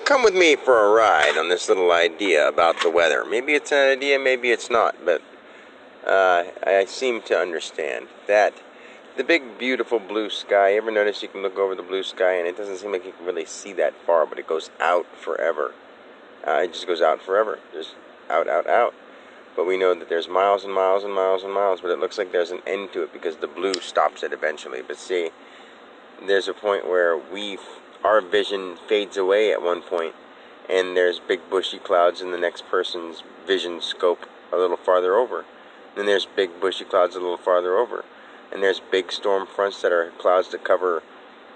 come with me for a ride on this little idea about the weather. Maybe it's an idea, maybe it's not, but I seem to understand that the big, beautiful blue sky. Ever notice you can look over the blue sky and it doesn't seem like you can really see that far, but it goes out forever. It just goes out forever, just out, out, out. But we know that there's miles and miles and miles and miles, but it looks like there's an end to it because the blue stops it eventually. But see, there's a point where our vision fades away at one point, and there's big bushy clouds in the next person's vision scope a little farther over. Then there's big bushy clouds a little farther over. And there's big storm fronts that are clouds that cover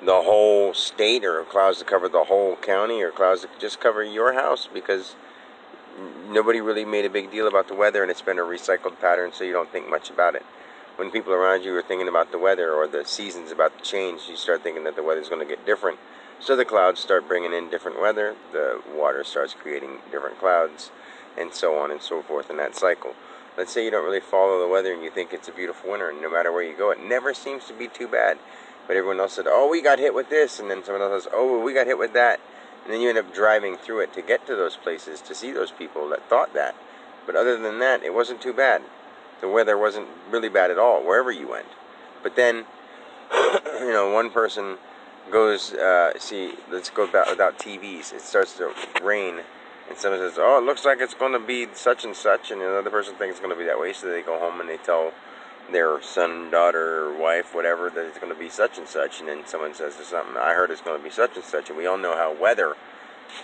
the whole state, or clouds that cover the whole county, or clouds that just cover your house, because nobody really made a big deal about the weather, and it's been a recycled pattern, so you don't think much about it. When people around you are thinking about the weather or the seasons about to change, you start thinking that the weather's going to get different. So the clouds start bringing in different weather, the water starts creating different clouds, and so on and so forth in that cycle. Let's say you don't really follow the weather and you think it's a beautiful winter, and no matter where you go, it never seems to be too bad. But everyone else said, oh, we got hit with this, and then someone else says, oh, we got hit with that. And then you end up driving through it to get to those places, to see those people that thought that. But other than that, it wasn't too bad. The weather wasn't really bad at all, wherever you went. But then, one person goes, let's go without TVs. It starts to rain, and someone says, oh, it looks like it's going to be such and such, and another person thinks it's going to be that way, so they go home and they tell their son, daughter, or wife, whatever, that it's going to be such and such, and then someone says to something, I heard it's going to be such and such, and we all know how weather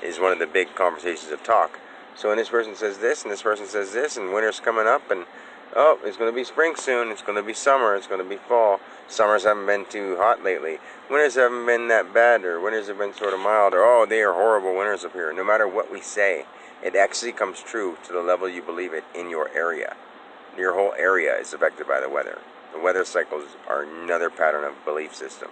is one of the big conversations of talk. So when this person says this, and this person says this, and winter's coming up, and oh, it's going to be spring soon, it's going to be summer, it's going to be fall. Summers haven't been too hot lately. Winters haven't been that bad, or winters have been sort of mild, or oh, they are horrible winters up here. No matter what we say, it actually comes true to the level you believe it in your area. Your whole area is affected by the weather. The weather cycles are another pattern of belief system.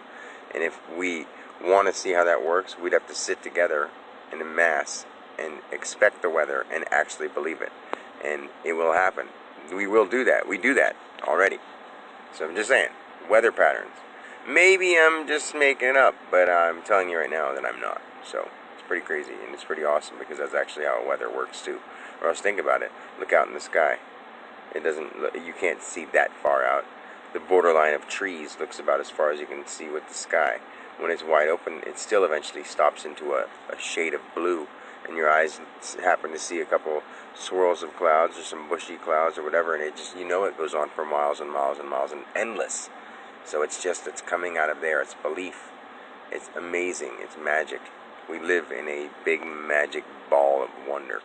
And if we want to see how that works, we'd have to sit together in a mass and expect the weather and actually believe it. And it will happen. We will do that. We do that already. So I'm just saying, weather patterns. Maybe I'm just making it up, but I'm telling you right now that I'm not. So it's pretty crazy, and it's pretty awesome, because that's actually how weather works too. Or else think about it. Look out in the sky. You can't see that far out. The borderline of trees looks about as far as you can see with the sky. When it's wide open, it still eventually stops into a shade of blue, and your eyes happen to see a couple swirls of clouds or some bushy clouds or whatever, and it goes on for miles and miles and miles and endless. So it's coming out of there. It's belief. It's amazing. It's magic. We live in a big magic ball of wonder.